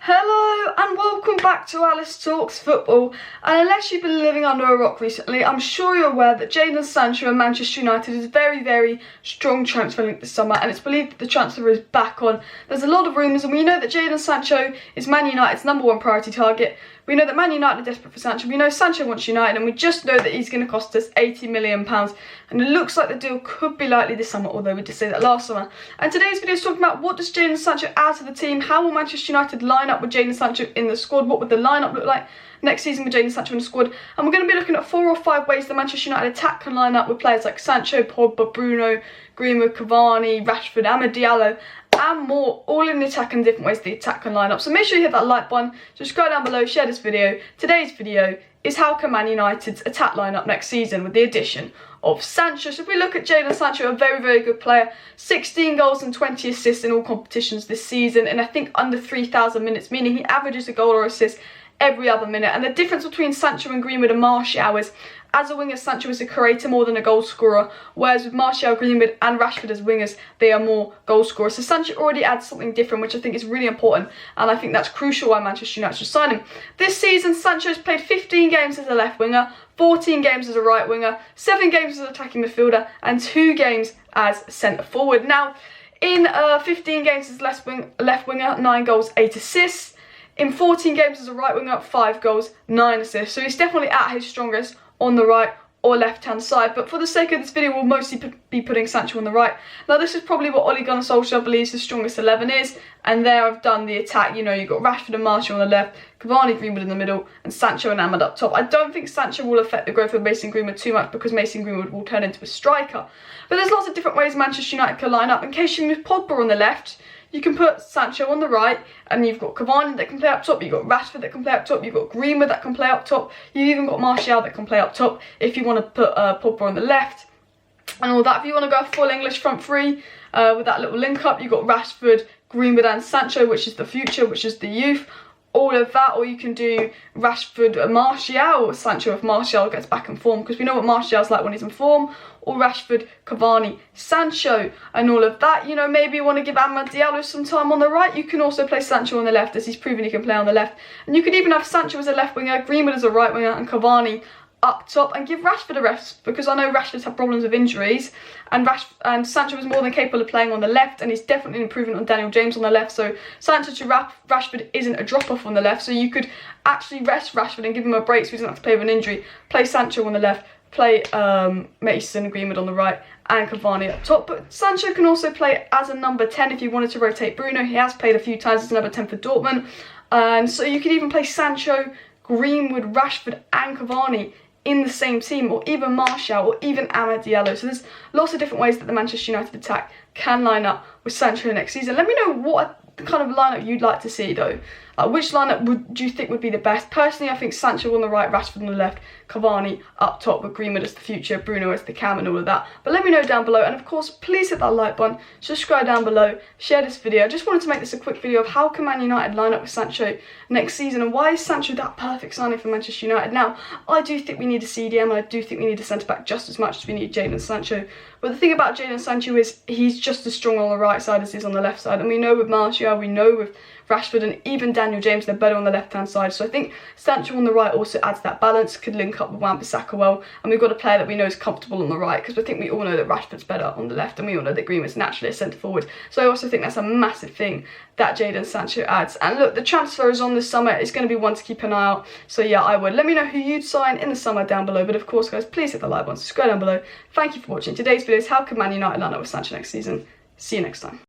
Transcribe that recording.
Hello and welcome back to Alice Talks Football, and unless you've been living under a rock recently, I'm sure you're aware that Jadon Sancho and Manchester United is a very strong transfer link this summer, and it's believed that the transfer is back on. There's a lot of rumours, and we know that Jadon Sancho is Man United's #1 priority target. We know that Man United are desperate for Sancho. We know Sancho wants United, and we just know that he's going to cost us £80 million. And it looks like the deal could be likely this summer, although we did say that last summer. And today's video is talking about what does Jadon Sancho add to the team? How will Manchester United line up with Jadon Sancho in the squad? What would the lineup look like next season with Jadon Sancho in the squad? And we're going to be looking at 4 or 5 ways the Manchester United attack can line up with players like Sancho, Pogba, Bruno, Greenwood, Cavani, Rashford, Diallo, and more, all in the attack and different ways the attack can line up. So make sure you hit that like button, subscribe down below, share this video. Today's video is how can Man United's attack line up next season with the addition of Sancho. So if we look at Jadon Sancho, a very good player, 16 goals and 20 assists in all competitions this season, and I think under 3,000 minutes, meaning he averages a goal or assist every other minute. And the difference between Sancho and Greenwood and Martial is, as a winger, Sancho is a creator more than a goal scorer, whereas with Martial, Greenwood and Rashford as wingers, they are more goal scorers. So Sancho already adds something different, which I think is really important, and I think that's crucial why Manchester United should sign him. This season, Sancho's played 15 games as a left winger, 14 games as a right winger, 7 games as an attacking midfielder, and 2 games as centre forward. Now, in 15 games as left winger, 9 goals, 8 assists. In 14 games as a right winger, 5 goals, 9 assists. So he's definitely at his strongest on the right or left hand side, but for the sake of this video we'll mostly be putting Sancho on the right. Now this is probably what Ole Gunnar Solskjaer believes the strongest 11 is, and there I've done the attack. You know, you've got Rashford and Martial on the left, Cavani, Greenwood in the middle, and Sancho and Ahmad up top. I don't think Sancho will affect the growth of Mason Greenwood too much, because Mason Greenwood will turn into a striker. But there's lots of different ways Manchester United can line up. In case you move Pogba on the left, you can put Sancho on the right, and you've got Cavani that can play up top, you've got Rashford that can play up top, you've got Greenwood that can play up top, you've even got Martial that can play up top if you want to put Pogba on the left and all that. If you want to go full English front three with that little link up, you've got Rashford, Greenwood and Sancho, which is the future, which is the youth. All of that, or you can do Rashford, Martial, or Sancho if Martial gets back in form, because we know what Martial's like when he's in form, or Rashford, Cavani, Sancho, and all of that. You know, maybe you want to give Diallo some time on the right, you can also play Sancho on the left, as he's proven he can play on the left. And you could even have Sancho as a left winger, Greenwood as a right winger, and Cavani up top, and give Rashford a rest, because I know Rashford's had problems with injuries, and Sancho is more than capable of playing on the left, and he's definitely an improvement on Daniel James on the left. So Sancho to Rashford isn't a drop-off on the left, so you could actually rest Rashford and give him a break so he doesn't have to play with an injury. Play Sancho on the left, play Mason Greenwood on the right, and Cavani up top. But Sancho can also play as a number 10 if you wanted to rotate Bruno. He has played a few times as a number 10 for Dortmund, and so you could even play Sancho, Greenwood, Rashford and Cavani in the same team, or even Martial, or even Diallo. So there's lots of different ways that the Manchester United attack can line up with Sancho next season. Let me know what kind of lineup you'd like to see though. Which lineup do you think would be the best? Personally, I think Sancho on the right, Rashford on the left, Cavani up top with Greenwood as the future, Bruno as the cam and all of that. But let me know down below, and of course please hit that like button, subscribe down below, share this video. I just wanted to make this a quick video of how can Man United line up with Sancho next season, and why is Sancho that perfect signing for Manchester United. Now, I do think we need a CDM, and I do think we need a centre-back just as much as we need Jadon Sancho. But the thing about Jadon Sancho is he's just as strong on the right side as he is on the left side, and we know with Martial, we know with Rashford and even Daniel James, they're better on the left hand side. So I think Sancho on the right also adds that balance, could link up with Wan-Bissaka well, and we've got a player that we know is comfortable on the right, because I think we all know that Rashford's better on the left, and we all know that Greenwood's naturally a centre forward. So I also think that's a massive thing that Jadon Sancho adds. And look, the transfer is on this summer, it's going to be one to keep an eye out. So yeah, I would. Let me know who you'd sign in the summer down below. But of course guys, please hit the like button, subscribe down below. Thank you for watching. Today's video is how can Man United line up with Sancho next season. See you next time.